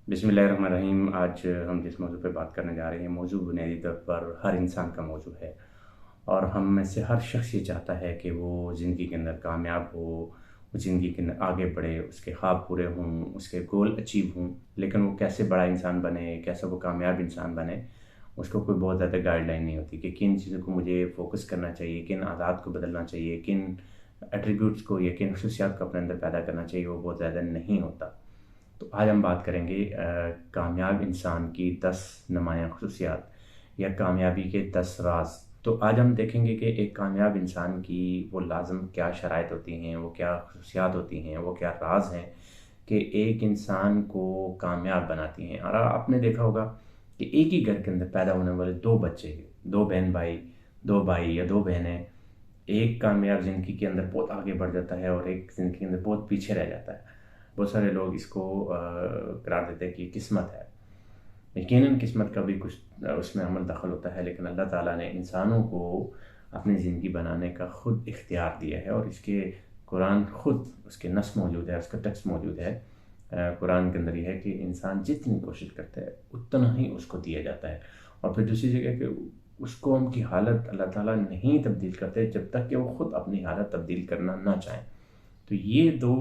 بسم اللہ الرحمن الرحیم۔ آج ہم جس موضوع پہ بات کرنے جا رہے ہیں، موضوع بنیادی طور پر ہر انسان کا موضوع ہے، اور ہم میں سے ہر شخص یہ چاہتا ہے کہ وہ زندگی کے اندر کامیاب ہو، وہ زندگی کے اندر آگے بڑھے، اس کے خواب پورے ہوں، اس کے گول اچیو ہوں۔ لیکن وہ کیسے بڑا انسان بنے، کیسے وہ کامیاب انسان بنے، اس کو کوئی بہت زیادہ گائیڈ لائن نہیں ہوتی کہ کن چیزوں کو مجھے فوکس کرنا چاہیے، کن عادات کو بدلنا چاہیے، کن ایٹریبیوٹس کو یا کن خصوصیات کو اپنے اندر پیدا کرنا چاہیے، وہ بہت زیادہ نہیں ہوتا۔ تو آج ہم بات کریں گے کامیاب انسان کی 10 نمایاں خصوصیات یا کامیابی کے 10 راز۔ تو آج ہم دیکھیں گے کہ ایک کامیاب انسان کی وہ لازم کیا شرائط ہوتی ہیں، وہ کیا خصوصیات ہوتی ہیں، وہ کیا راز ہیں کہ ایک انسان کو کامیاب بناتی ہیں۔ اور آپ نے دیکھا ہوگا کہ ایک ہی گھر کے اندر پیدا ہونے والے 2 بچے، 2 بہن بھائی، 2 بھائی یا 2 بہنیں، ایک کامیاب زندگی کے اندر بہت آگے بڑھ جاتا ہے اور ایک زندگی کے اندر بہت پیچھے رہ جاتا ہے۔ بہت سارے لوگ اس کو قرار دیتے ہیں کہ قسمت ہے۔ یقیناً قسمت کا بھی کچھ اس میں عمل دخل ہوتا ہے، لیکن اللہ تعالیٰ نے انسانوں کو اپنی زندگی بنانے کا خود اختیار دیا ہے، اور اس کے قرآن خود اس کے نص موجود ہے، اس کا ٹیکسٹ موجود ہے۔ قرآن کے اندر یہ ہے کہ انسان جتنی کوشش کرتا ہے اتنا ہی اس کو دیا جاتا ہے، اور پھر دوسری جگہ کہ اس قوم کی حالت اللہ تعالیٰ نہیں تبدیل کرتے جب تک کہ وہ خود اپنی حالت تبدیل کرنا نہ چاہیں۔ تو یہ 2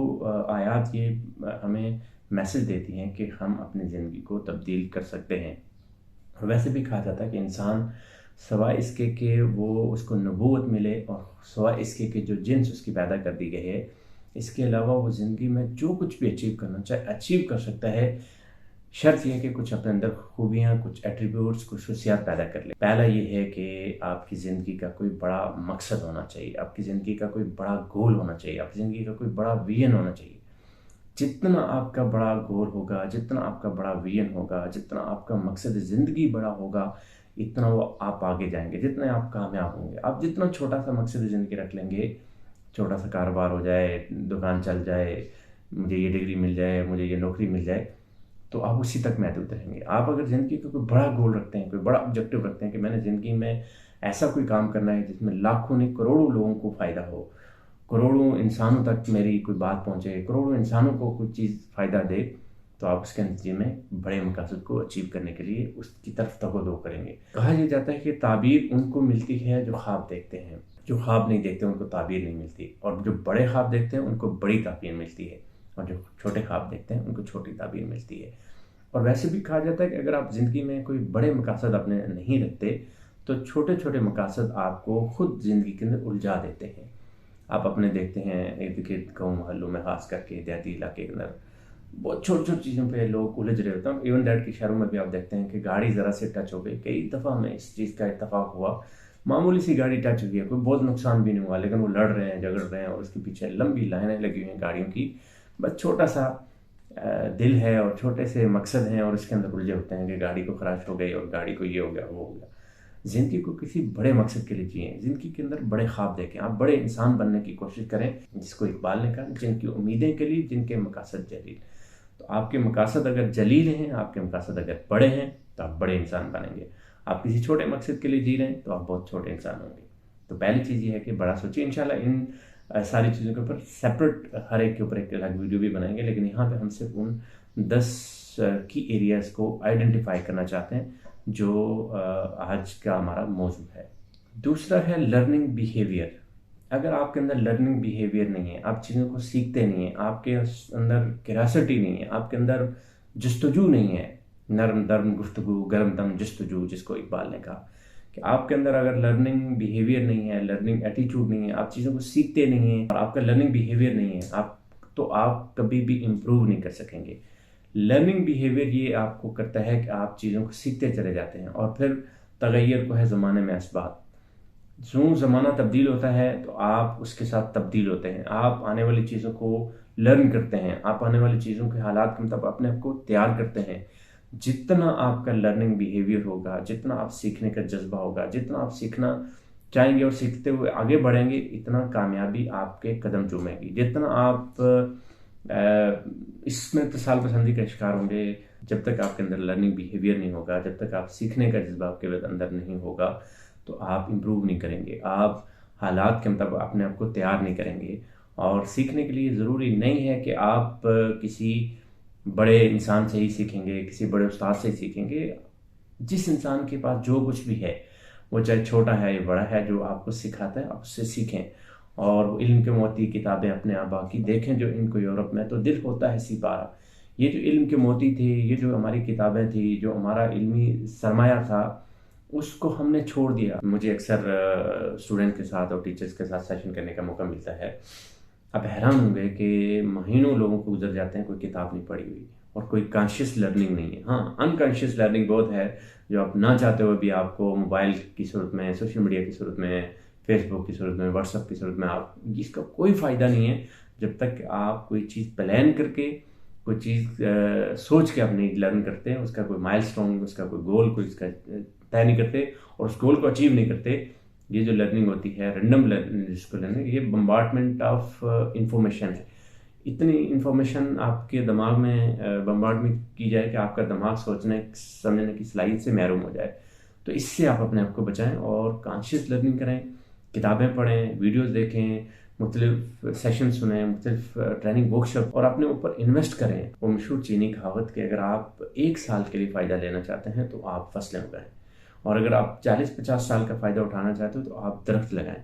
آیات یہ ہمیں میسج دیتی ہیں کہ ہم اپنی زندگی کو تبدیل کر سکتے ہیں۔ اور ویسے بھی کہا جاتا ہے کہ انسان سوائے اس کے کہ وہ اس کو نبوت ملے، اور سوائے اس کے کہ جو جنس اس کی پیدا کر دی گئی ہے، اس کے علاوہ وہ زندگی میں جو کچھ بھی اچیو کرنا چاہے اچیو کر سکتا ہے، شرط یہ ہے کہ کچھ اپنے اندر خوبیاں، کچھ ایٹریبیوٹس، کچھ خصوصیات پیدا کر لے۔ پہلا یہ ہے کہ آپ کی زندگی کا کوئی بڑا مقصد ہونا چاہیے، آپ کی زندگی کا کوئی بڑا گول ہونا چاہیے، آپ کی زندگی کا کوئی بڑا ویژن ہونا چاہیے۔ جتنا آپ کا بڑا گول ہوگا، جتنا آپ کا بڑا ویژن ہوگا، جتنا آپ کا مقصد زندگی بڑا ہوگا، اتنا وہ آپ آگے جائیں گے، جتنا آپ کامیاب ہوں گے۔ آپ جتنا چھوٹا سا مقصد زندگی رکھ لیں گے، چھوٹا سا کاروبار ہو جائے، دکان چل جائے، مجھے یہ ڈگری مل جائے، مجھے یہ نوکری مل جائے، تو آپ اسی تک محدود رہیں گے۔ آپ اگر زندگی کا کوئی بڑا گول رکھتے ہیں، کوئی بڑا آبجیکٹیو رکھتے ہیں کہ میں نے زندگی میں ایسا کوئی کام کرنا ہے جس میں لاکھوں نہیں کروڑوں لوگوں کو فائدہ ہو، کروڑوں انسانوں تک میری کوئی بات پہنچے، کروڑوں انسانوں کو کوئی چیز فائدہ دے، تو آپ اس کے نتیجے میں بڑے مقاصد کو اچیو کرنے کے لیے اس کی طرف توجہ کریں گے۔ کہا یہ جاتا ہے کہ تعبیر ان کو ملتی ہے جو خواب دیکھتے ہیں، جو خواب نہیں دیکھتے ان کو تعبیر نہیں ملتی، اور جو بڑے خواب دیکھتے ہیں ان کو بڑی تعبیر ملتی ہے، اور جو چھوٹے خواب دیکھتے ہیں ان کو چھوٹی تعبیر ملتی ہے۔ اور ویسے بھی کہا جاتا ہے کہ اگر آپ زندگی میں کوئی بڑے مقاصد اپنے نہیں رکھتے تو چھوٹے چھوٹے مقاصد آپ کو خود زندگی کے اندر الجھا دیتے ہیں۔ آپ اپنے دیکھتے ہیں ارد گرد گاؤں محلوں میں، خاص کر کے دیہاتی علاقے کے اندر بہت چھوٹی چھوٹی چیزوں پہ لوگ الجھ رہے ہوتے ہیں۔ ایون دیٹ کہ شہروں میں بھی آپ دیکھتے ہیں کہ گاڑی ذرا سے ٹچ ہو گئی، کئی دفعہ میں اس چیز کا اتفاق ہوا، معمولی سی گاڑی ٹچ ہوئی ہے، کوئی بہت نقصان بھی نہیں ہوا، لیکن وہ لڑ رہے ہیں، جھگڑ رہے ہیں، اور اس کے پیچھے لمبی لائنیں لگی ہوئی ہیں گاڑیوں کی۔ بس چھوٹا سا دل ہے اور چھوٹے سے مقصد ہیں، اور اس کے اندر الجھے ہوتے ہیں کہ گاڑی کو خراش ہو گئی اور گاڑی کو یہ ہو گیا، وہ ہو گیا۔ زندگی کو کسی بڑے مقصد کے لیے جئیں، زندگی کے اندر بڑے خواب دیکھیں، آپ بڑے انسان بننے کی کوشش کریں، جس کو اقبال نے کہا جن کی امیدیں کلیل، جن کے مقاصد جلیل۔ تو آپ کے مقاصد اگر جلیل ہیں، آپ کے مقاصد اگر بڑے ہیں، تو آپ بڑے انسان بنیں گے۔ آپ کسی چھوٹے مقصد کے لیے جی رہے ہیں تو آپ بہت چھوٹے انسان ہوں گے۔ تو پہلی چیز یہ ہے کہ بڑا سوچیں۔ انشاءاللہ ان ساری چیزوں کے اوپر سیپریٹ ہر ایک کے اوپر ایک الگ ویڈیو بھی بنائیں گے، لیکن یہاں پہ ہم صرف ان 10 کی ایریاز کو آئیڈینٹیفائی کرنا چاہتے ہیں جو آج کا ہمارا موضوع ہے۔ دوسرا ہے لرننگ بیہیویئر۔ اگر آپ کے اندر لرننگ بیہیویئر نہیں ہے، آپ چیزوں کو سیکھتے نہیں ہیں، آپ کے اندر کیوریاسٹی نہیں ہے، آپ کے اندر جستجو نہیں ہے، نرم درم گفتگو، گرم دم جستجو، جس کو اقبال نے کہا کہ آپ کے اندر اگر لرننگ بیہیویئر نہیں ہے، لرننگ ایٹیٹیوڈ نہیں ہے، آپ چیزوں کو سیکھتے نہیں ہیں، اور آپ کا لرننگ بیہیویئر نہیں ہے، تو آپ کبھی بھی امپروو نہیں کر سکیں گے۔ لرننگ بیہیویئر یہ آپ کو کرتا ہے کہ آپ چیزوں کو سیکھتے چلے جاتے ہیں، اور پھر تغیر کو ہے زمانے میں اسبات۔ جو زمانہ تبدیل ہوتا ہے تو آپ اس کے ساتھ تبدیل ہوتے ہیں، آپ آنے والی چیزوں کو لرن کرتے ہیں، آپ آنے والی چیزوں کے حالات کے مطابق اپنے آپ کو تیار کرتے ہیں۔ جتنا آپ کا لرننگ بیہیویئر ہوگا، جتنا آپ سیکھنے کا جذبہ ہوگا، جتنا آپ سیکھنا چاہیں گے اور سیکھتے ہوئے آگے بڑھیں گے، اتنا کامیابی آپ کے قدم چومے گی۔ جتنا آپ اس میں اتصال پسندی کا شکار ہوں گے، جب تک آپ کے اندر لرننگ بیہیویئر نہیں ہوگا، جب تک آپ سیکھنے کا جذبہ آپ کے اندر نہیں ہوگا، تو آپ امپروو نہیں کریں گے، آپ حالات کے مطابق اپنے آپ کو تیار نہیں کریں گے۔ اور سیکھنے کے لیے ضروری نہیں ہے کہ آپ کسی بڑے انسان سے ہی سیکھیں گے، کسی بڑے استاد سے ہی سیکھیں گے. جس انسان کے پاس جو کچھ بھی ہے، وہ چاہے چھوٹا ہے یا بڑا ہے، جو آپ کو سکھاتا ہے آپ اس سے سیکھیں. اور علم کے موتی کتابیں اپنے آبا کی دیکھیں جو ان کو یورپ میں تو دل ہوتا ہے سپارہ. یہ جو علم کے موتی تھے، یہ جو ہماری کتابیں تھیں، جو ہمارا علمی سرمایہ تھا، اس کو ہم نے چھوڑ دیا. مجھے اکثر اسٹوڈنٹ کے ساتھ اور ٹیچرز کے ساتھ سیشن کرنے کا موقع ملتا ہے. آپ حیران ہوں گے کہ مہینوں لوگوں کو گزر جاتے ہیں کوئی کتاب نہیں پڑھی ہوئی اور کوئی کانشیس لرننگ نہیں ہے. ہاں، انکانشیس لرننگ بہت ہے، جو آپ نہ چاہتے ہوئے بھی آپ کو موبائل کی صورت میں، سوشل میڈیا کی صورت میں، فیس بک کی صورت میں، واٹس ایپ کی صورت میں، آپ اس کا کوئی فائدہ نہیں ہے جب تک کہ آپ کوئی چیز پلان کر کے، کوئی چیز سوچ کے آپ نہیں لرن کرتے، اس کا کوئی مائل سٹون، اس کا کوئی گول کوئی اس کا طے نہیں کرتے اور اس گول کو اچیو نہیں کرتے. یہ جو لرننگ ہوتی ہے، رینڈم لرننگ جس کو لرننگ، یہ بمبارڈمنٹ آف انفارمیشن ہے. اتنی انفارمیشن آپ کے دماغ میں بمبارڈمنٹ کی جائے کہ آپ کا دماغ سوچنے سمجھنے کی صلاحیت سے محروم ہو جائے. تو اس سے آپ اپنے آپ کو بچائیں اور کانشیس لرننگ کریں، کتابیں پڑھیں، ویڈیوز دیکھیں، مختلف سیشن سنیں، مختلف ٹریننگ ورک شاپ، اور اپنے اوپر انویسٹ کریں. وہ مشہور چینی کہاوت کہ اگر آپ 1 سال کے لیے فائدہ لینا چاہتے ہیں تو آپ فصلیں اگائیں، اور اگر آپ 40-50 سال کا فائدہ اٹھانا چاہتے ہو تو آپ درخت لگائیں.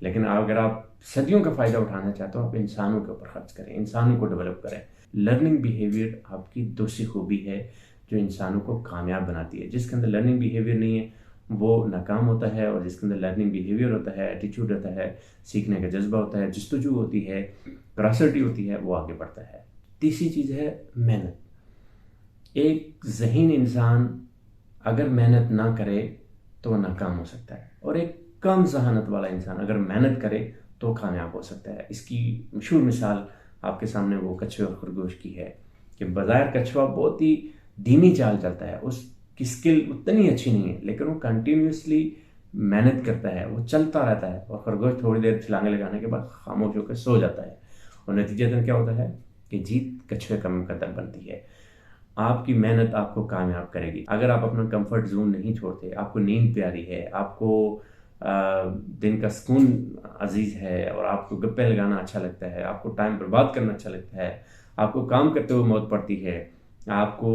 لیکن اگر آپ صدیوں کا فائدہ اٹھانا چاہتے ہو، آپ انسانوں کے اوپر خرچ کریں، انسانوں کو ڈیولپ کریں. لرننگ بیہیویئر آپ کی دوسری خوبی ہے جو انسانوں کو کامیاب بناتی ہے. جس کے اندر لرننگ بیہیویئر نہیں ہے وہ ناکام ہوتا ہے، اور جس کے اندر لرننگ بیہیویئر ہوتا ہے، ایٹیٹیوڈ ہوتا ہے، سیکھنے کا جذبہ ہوتا ہے، جستجو ہوتی ہے، کراسٹی ہوتی ہے، وہ آگے بڑھتا ہے. تیسری چیز ہے محنت. ایک ذہین انسان اگر محنت نہ کرے تو وہ ناکام ہو سکتا ہے، اور ایک کم ذہانت والا انسان اگر محنت کرے تو کامیاب ہو سکتا ہے. اس کی مشہور مثال آپ کے سامنے وہ کچھوے اور خرگوش کی ہے کہ بظاہر کچھوا بہت ہی دھیمی چال چلتا ہے، اس کی سکل اتنی اچھی نہیں ہے، لیکن وہ کنٹینیوسلی محنت کرتا ہے، وہ چلتا رہتا ہے. اور خرگوش تھوڑی دیر چھلانگیں لگانے کے بعد خاموش ہو کے سو جاتا ہے، اور نتیجتاً کیا ہوتا ہے کہ جیت کچھوے کا مقدر بنتی ہے. آپ کی محنت آپ کو کامیاب کرے گی. اگر آپ اپنا کمفرٹ زون نہیں چھوڑتے، آپ کو نیند پیاری ہے، آپ کو دن کا سکون عزیز ہے، اور آپ کو گپے لگانا اچھا لگتا ہے، آپ کو ٹائم برباد کرنا اچھا لگتا ہے، آپ کو کام کرتے ہوئے موت پڑتی ہے، آپ کو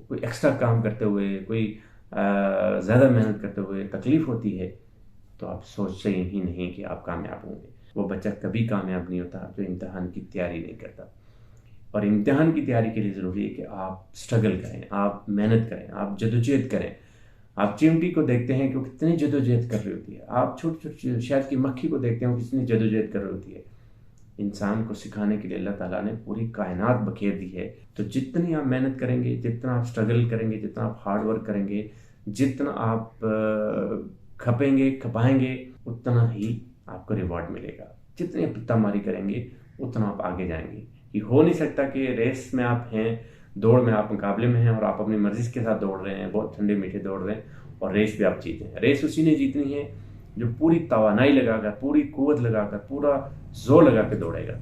کوئی ایکسٹرا کام کرتے ہوئے، کوئی زیادہ محنت کرتے ہوئے تکلیف ہوتی ہے، تو آپ سوچتے ہی نہیں کہ آپ کامیاب ہوں گے. وہ بچہ کبھی کامیاب نہیں ہوتا جو امتحان کی تیاری نہیں کرتا. اور امتحان کی تیاری کے لیے ضروری ہے کہ آپ سٹرگل کریں، آپ محنت کریں، آپ جدوجہد کریں. آپ چیونٹی کو دیکھتے ہیں کہ وہ کتنی جدوجہد کر رہی ہوتی ہے، آپ چھوٹی چھوٹی شہد کی مکھی کو دیکھتے ہیں وہ کتنی جدوجہد کر رہی ہوتی ہے. انسان کو سکھانے کے لیے اللہ تعالیٰ نے پوری کائنات بکھیر دی ہے. تو جتنی آپ محنت کریں گے، جتنا آپ سٹرگل کریں گے، جتنا آپ ہارڈ ورک کریں گے، جتنا آپ کھپیں گے کھپائیں گے، اتنا ہی آپ کو ریوارڈ ملے گا. جتنی آپ پتہ ماری کریں گے اتنا آپ آگے جائیں گے. یہ ہو نہیں سکتا کہ ریس میں آپ ہیں، دوڑ میں آپ مقابلے میں ہیں، اور آپ اپنی مرضی کے ساتھ دوڑ رہے ہیں، بہت ٹھنڈے میٹھے دوڑ رہے ہیں، اور ریس بھی آپ جیتے ہیں. ریس اسی نے جیتنی ہے جو پوری توانائی لگا کر، پوری قوت لگا کر، پورا زور لگا کے دوڑے گا.